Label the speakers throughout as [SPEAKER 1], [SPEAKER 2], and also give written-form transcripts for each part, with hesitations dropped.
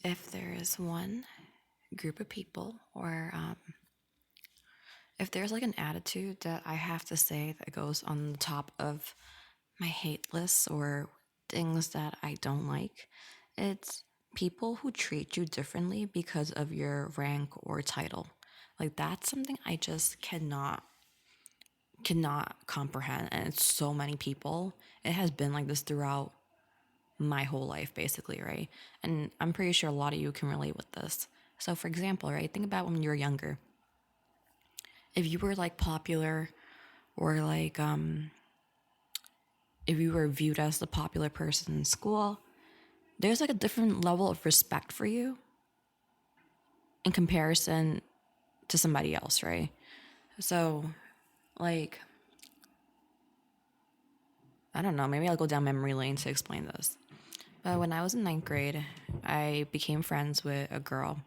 [SPEAKER 1] If there is one group of people, or if there's like an attitude that I have to say that goes on the top of my hate list or things that I don't like, it's people who treat you differently because of your rank or title. Like that's something I just cannot comprehend, and it's so many people. It has been like this throughout my whole life basically, right? And I'm pretty sure a lot of you can relate with this. So for example, right, think about when you were younger. If you were like popular, or like if you were viewed as the popular person in school, there's like a different level of respect for you in comparison to somebody else, right? So like, I don't know, maybe I'll go down memory lane to explain this. But when I was in ninth grade, I became friends with a girl.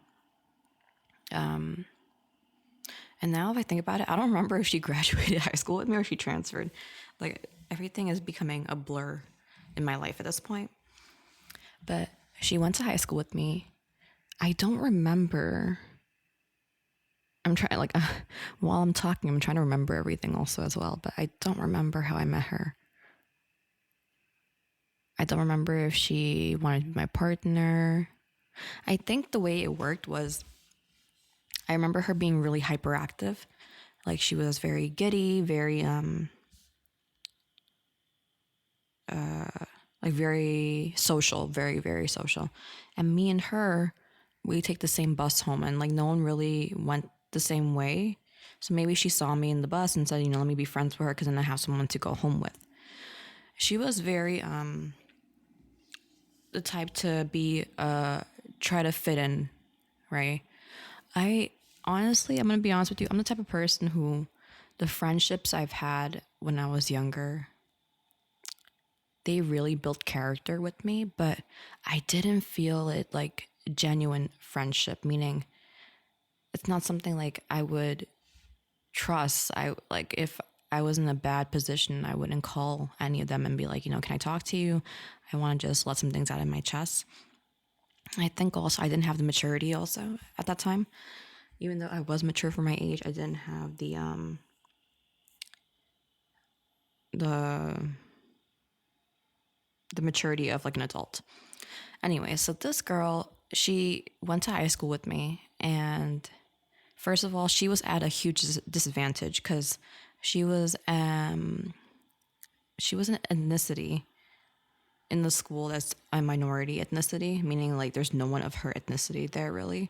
[SPEAKER 1] And now if I think about it, I don't remember if she graduated high school with me or she transferred. Like everything is becoming a blur in my life at this point. But she went to high school with me. I don't remember. I'm trying, like, while I'm talking, I'm trying to remember everything also as well, but I don't remember how I met her. I don't remember if she wanted to be my partner. I think the way it worked was I remember her being really hyperactive. Like she was very giddy, very like very social, very, very social. And me and her, we take the same bus home, and like no one really went the same way. So maybe she saw me in the bus and said, let me be friends with her because then I have someone to go home with. She was very the type to be try to fit in, right? I honestly, I'm gonna be honest with you, I'm the type of person who the friendships I've had when I was younger, they really built character with me, but I didn't feel it like genuine friendship, meaning it's not something like I would trust. I like if I was in a bad position, I wouldn't call any of them and be like, can I talk to you? I want to just let some things out of my chest. I think also I didn't have the maturity also at that time. Even though I was mature for my age, I didn't have the the maturity of like an adult. Anyway, so this girl, she went to high school with me, and first of all, she was at a huge disadvantage because she was um she was an ethnicity in the school that's a minority ethnicity, meaning like there's no one of her ethnicity there really,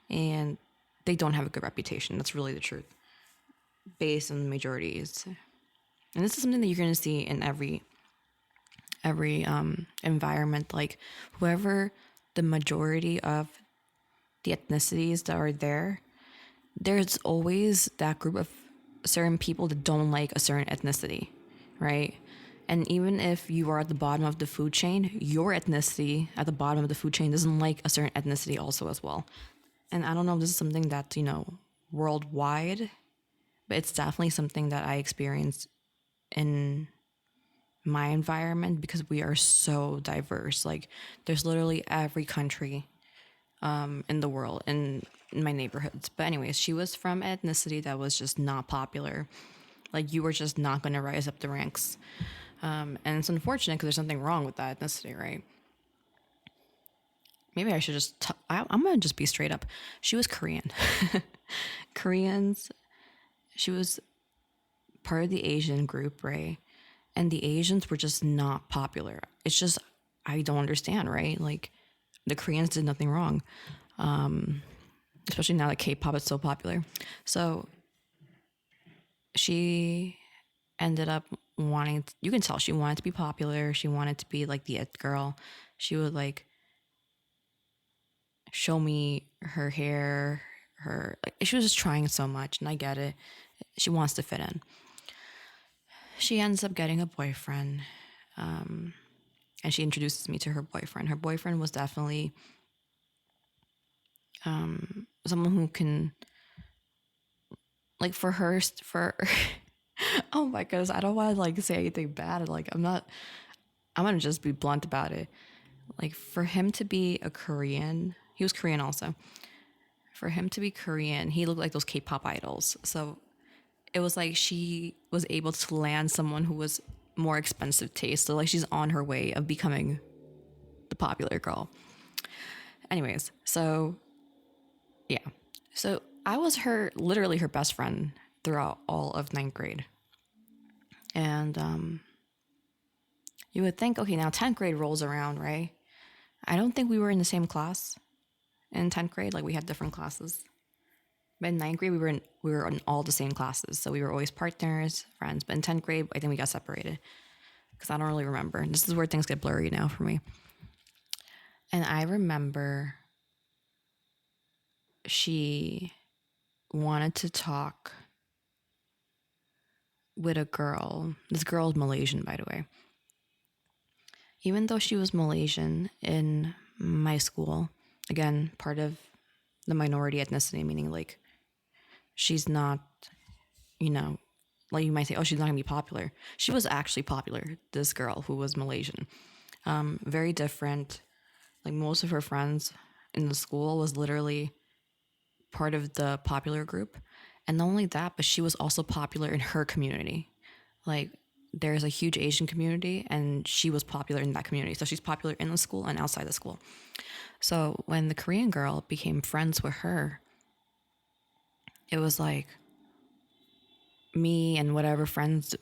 [SPEAKER 1] and they don't have a good reputation. That's really the truth, based on the majorities. And this is something that you're going to see in every environment. Like whoever the majority of the ethnicities that are there, there's always that group of certain people that don't like a certain ethnicity, right? And even if you are at the bottom of the food chain, your ethnicity at the bottom of the food chain doesn't like a certain ethnicity also as well. And I don't know if this is something that's, worldwide, but it's definitely something that I experienced in my environment because we are so diverse. Like there's literally every country in the world in my neighborhoods. But anyways, she was from ethnicity that was just not popular. Like you were just not going to rise up the ranks. And it's unfortunate because there's something wrong with that ethnicity, right? Maybe I should just. I'm gonna just be straight up. She was Korean. Koreans. She was part of the Asian group, right? And the Asians were just not popular. It's just I don't understand, right? Like the Koreans did nothing wrong, especially now that K-pop is so popular. So she ended up wanting. You can tell she wanted to be popular. She wanted to be like the it girl. She would like show me her hair, her like she was just trying so much, and I get it. She wants to fit in. She ends up getting a boyfriend, and she introduces me to her boyfriend. Her boyfriend was definitely someone who can like for oh my goodness, I don't want to like say anything bad. Like I'm gonna just be blunt about it. Like for him to be a Korean He was Korean also. For him to be Korean, he looked like those K-pop idols. So it was like she was able to land someone who was more expensive taste. So like she's on her way of becoming the popular girl. Anyways, so yeah. So I was literally her best friend throughout all of ninth grade. And you would think, okay, now 10th grade rolls around, right? I don't think we were in the same class in 10th grade. Like we had different classes. But in ninth grade, we were in all the same classes. So we were always partners, friends. But in 10th grade, I think we got separated because I don't really remember. This is where things get blurry now for me. And I remember she wanted to talk with a girl. This girl is Malaysian, by the way. Even though she was Malaysian in my school, again, part of the minority ethnicity, meaning like she's not, you know, like you might say, oh, she's not gonna be popular. She was actually popular, this girl who was Malaysian. Very different. Like most of her friends in the school was literally part of the popular group. And not only that, but she was also popular in her community. Like there's a huge Asian community and she was popular in that community. So she's popular in the school and outside the school. So when the Korean girl became friends with her, it was like me and whatever friends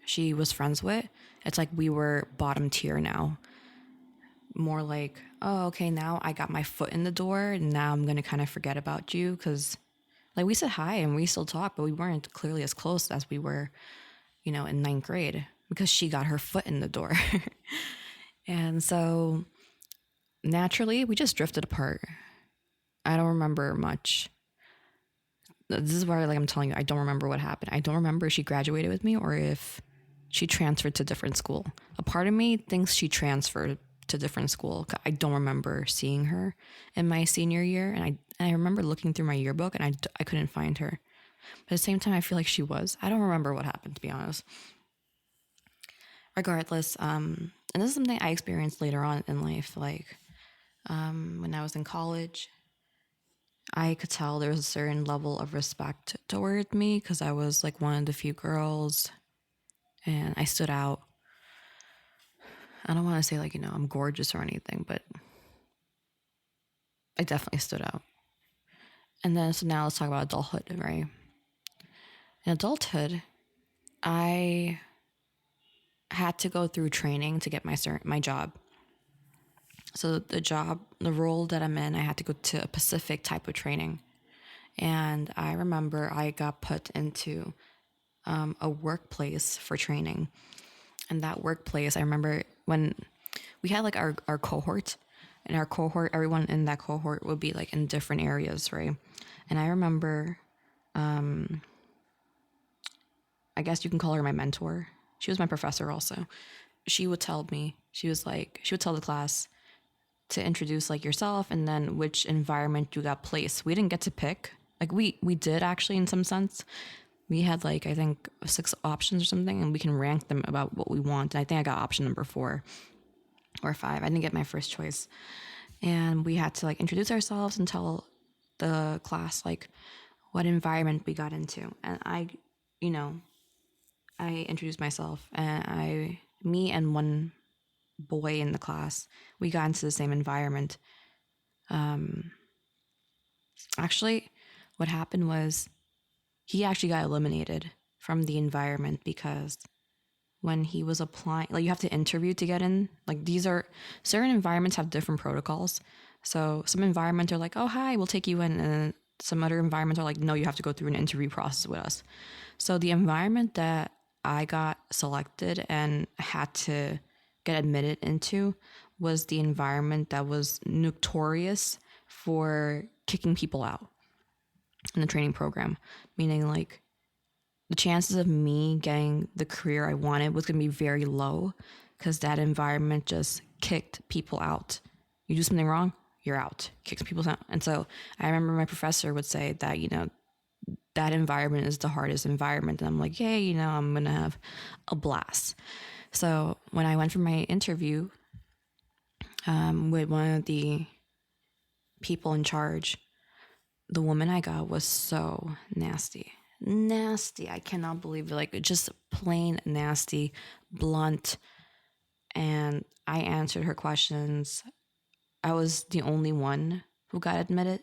[SPEAKER 1] she was friends with. It's like we were bottom tier now. More like, oh, okay, now I got my foot in the door and now I'm going to kind of forget about you because like we said hi and we still talk, but we weren't clearly as close as we were, in ninth grade because she got her foot in the door. And so naturally, we just drifted apart. I don't remember much. This is why, like I'm telling you, I don't remember what happened. I don't remember if she graduated with me or if she transferred to a different school. A part of me thinks she transferred to a different school. I don't remember seeing her in my senior year, and I remember looking through my yearbook and I couldn't find her. But at the same time, I feel like she was. I don't remember what happened, to be honest. Regardless, and this is something I experienced later on in life, like when I was in college. I could tell there was a certain level of respect toward me because I was like one of the few girls and I stood out. I don't want to say like, I'm gorgeous or anything, but I definitely stood out. And then, so now let's talk about adulthood, right? In adulthood, I had to go through training to get my job. So the role that I'm in, I had to go to a specific type of training. And I remember I got put into a workplace for training. And that workplace, I remember when we had like our cohort. In our cohort, everyone in that cohort would be like in different areas, right? And I remember, I guess you can call her my mentor. She was my professor also. She would tell me, she would tell the class to introduce like yourself and then which environment you got placed. We didn't get to pick. Like we did actually in some sense. We had like, I think 6 options or something and we can rank them about what we want. And I think I got option number 4 or 5. I didn't get my first choice. And we had to like introduce ourselves and tell the class like what environment we got into. And I introduced myself and me and one boy in the class, we got into the same environment. Actually, what happened was he actually got eliminated from the environment because when he was applying, like you have to interview to get in. Like these are certain environments have different protocols. So some environments are like, oh, hi, we'll take you in. And some other environments are like, no, you have to go through an interview process with us. So the environment that I got selected and had to get admitted into was the environment that was notorious for kicking people out in the training program, meaning like the chances of me getting the career I wanted was going to be very low because that environment just kicked people out. You do something wrong, you're out, kicks people out. And so I remember my professor would say that, that environment is the hardest environment. And I'm like, hey, I'm going to have a blast. So when I went for my interview, with one of the people in charge. The woman I got was so nasty. Nasty. I cannot believe it. Like, just plain nasty, blunt. And I answered her questions. I was the only one who got admitted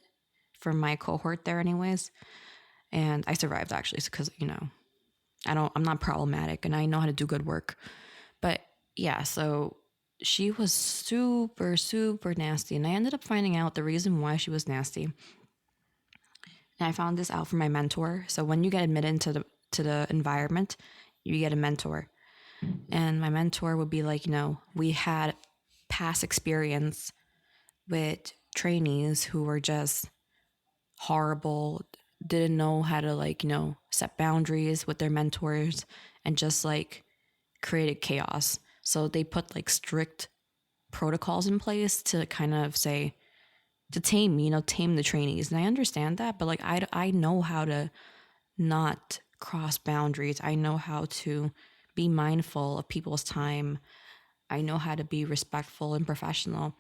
[SPEAKER 1] from my cohort there, anyways. And I survived, actually, because, I'm not problematic and I know how to do good work. But yeah, so she was super, super nasty. And I ended up finding out the reason why she was nasty. And I found this out from my mentor. So when you get admitted into the environment, you get a mentor. And my mentor would be like, we had past experience with trainees who were just horrible, didn't know how to, like, set boundaries with their mentors, and just like created chaos. So they put like strict protocols in place to kind of say, to tame the trainees. And I understand that, but like, I know how to not cross boundaries. I know how to be mindful of people's time. I know how to be respectful and professional.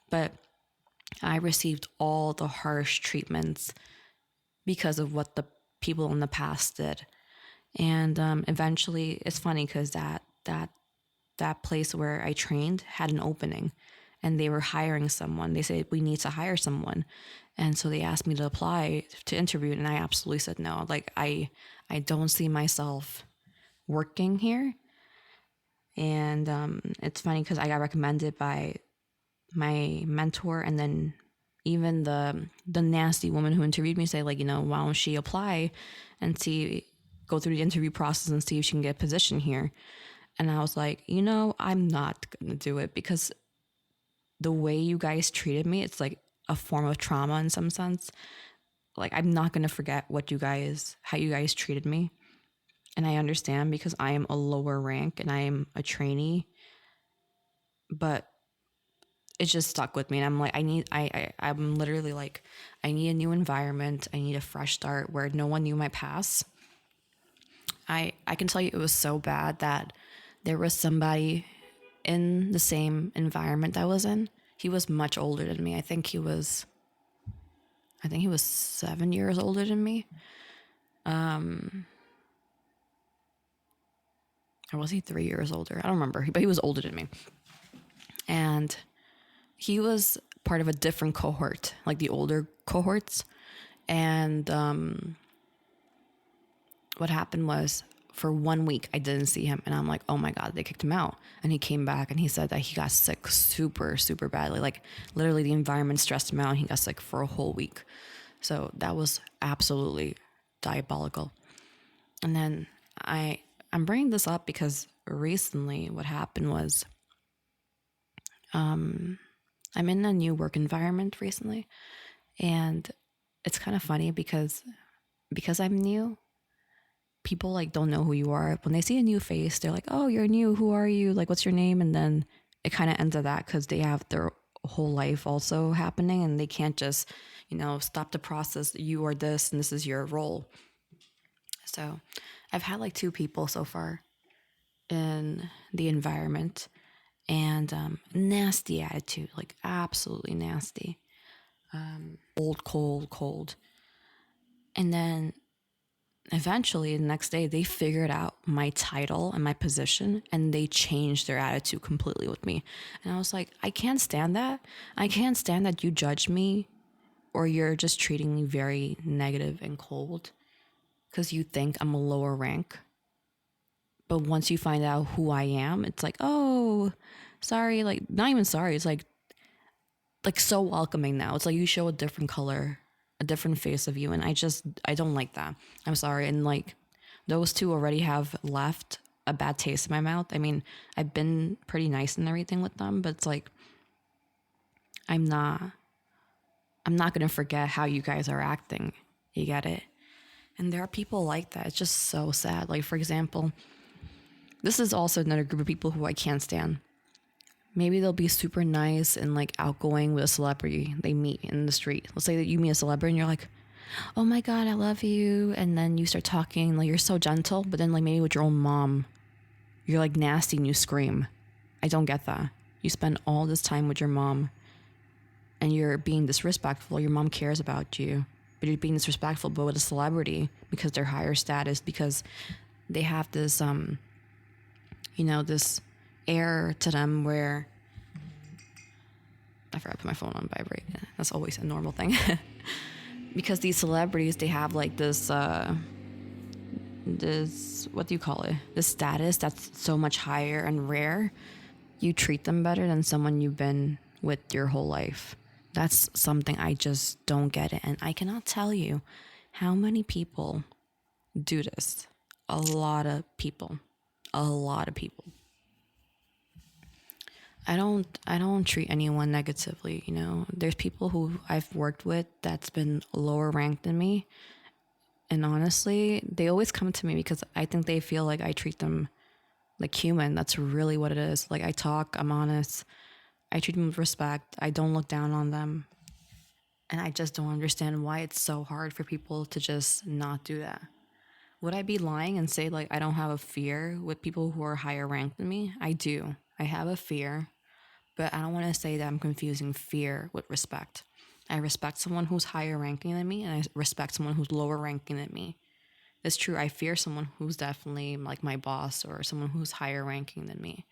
[SPEAKER 1] But I received all the harsh treatments because of what the people in the past did. And eventually, it's funny because that place where I trained had an opening, and they were hiring someone. They said, we need to hire someone. And so they asked me to apply to interview, and I absolutely said no. Like, I don't see myself working here. And it's funny because I got recommended by my mentor, and then even the nasty woman who interviewed me say, like, why don't she apply and go through the interview process and see if she can get a position here. And I was like, I'm not gonna do it, because the way you guys treated me, it's like a form of trauma in some sense. Like, I'm not gonna forget how you guys treated me. And I understand, because I am a lower rank and I am a trainee, but it just stuck with me. And I'm like, I'm literally like, I need a new environment. I need a fresh start where no one knew my past. I can tell you, it was so bad that there was somebody in the same environment that I was in. He was much older than me. I think he was 7 years older than me. Or was he 3 years older? I don't remember, but he was older than me. And he was part of a different cohort, like the older cohorts. And what happened was, for 1 week, I didn't see him. And I'm like, oh my God, they kicked him out. And he came back and he said that he got sick super, super badly. Like, literally, the environment stressed him out and he got sick for a whole week. So that was absolutely diabolical. And then I'm bringing this up because recently what happened was, I'm in a new work environment recently. And it's kind of funny because I'm new, people like don't know who you are. When they see a new face, they're like, oh, you're new, who are you, like, what's your name? And then it kind of ends at that, because they have their whole life also happening, and they can't just stop the process. You are this and this is your role. So I've had like 2 people so far in the environment, and nasty attitude, like absolutely nasty. Cold. And then eventually, the next day, they figured out my title and my position, and they changed their attitude completely with me. And I was like, I can't stand that. I can't stand that you judge me, or you're just treating me very negative and cold because you think I'm a lower rank. But once you find out who I am, it's like, oh, sorry. Like, not even sorry. It's like so welcoming now. It's like you show a different color, a different face of you. And I don't like that. I'm sorry. And like, those 2 already have left a bad taste in my mouth. I mean, I've been pretty nice and everything with them, but it's like, I'm not going to forget how you guys are acting. You get it? And there are people like that. It's just so sad. Like, for example, this is also another group of people who I can't stand. Maybe they'll be super nice and like outgoing with a celebrity they meet in the street. Let's say that you meet a celebrity and you're like, oh my God, I love you. And then you start talking, like, you're so gentle, but then like maybe with your own mom, you're like nasty and you scream. I don't get that. You spend all this time with your mom and you're being disrespectful. Your mom cares about you, but you're being disrespectful, but with a celebrity because they're higher status, because they have this, this air to them where I forgot to put my phone on vibrate. That's always a normal thing. Because these celebrities, they have like this, what do you call it? This status that's so much higher and rare. You treat them better than someone you've been with your whole life. That's something I just don't get it. And I cannot tell you how many people do this. A lot of people. A lot of people. I don't treat anyone negatively, you know. There's people who I've worked with that's been lower ranked than me. And honestly, they always come to me because I think they feel like I treat them like human. That's really what it is. Like I talk, I'm honest. I treat them with respect. I don't look down on them. And I just don't understand why it's so hard for people to just not do that. Would I be lying and say like I don't have a fear with people who are higher ranked than me? I do. I have a fear, but I don't want to say that I'm confusing fear with respect. I respect someone who's higher ranking than me, and I respect someone who's lower ranking than me. It's true, I fear someone who's definitely like my boss or someone who's higher ranking than me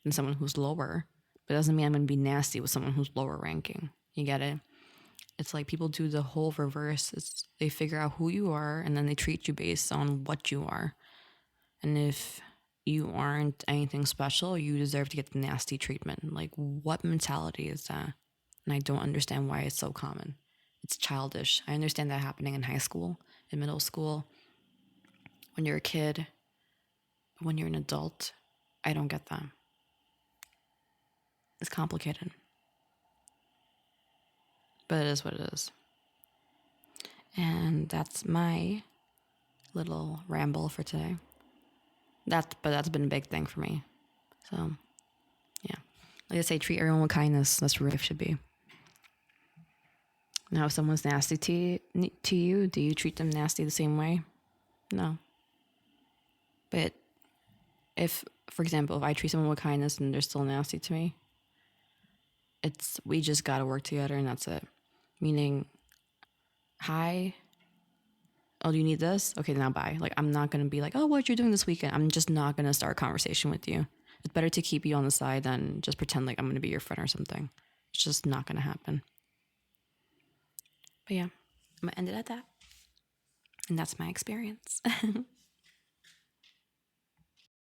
[SPEAKER 1] than someone who's lower. But it doesn't mean I'm going to be nasty with someone who's lower ranking. You get it? It's like people do the whole reverse. They figure out who you are and then they treat you based on what you are. And if you aren't anything special, you deserve to get the nasty treatment. Like, what mentality is that? And I don't understand why it's so common. It's childish. I understand that happening in high school, in middle school, when you're a kid, when you're an adult. I don't get that. It's complicated. But it is what it is. And that's my little ramble for today. That's been a big thing for me. So, yeah. Like I say, treat everyone with kindness. That's what life should be. Now, if someone's nasty to you, do you treat them nasty the same way? No. But if, for example, if I treat someone with kindness and they're still nasty to me, we just gotta work together and that's it. Meaning, hi, oh, do you need this? Okay, now bye. Like, I'm not gonna be like, oh, what you're doing this weekend? I'm just not gonna start a conversation with you. It's better to keep you on the side than just pretend like I'm gonna be your friend or something. It's just not gonna happen. But yeah, I'm gonna end it at that. And that's my experience.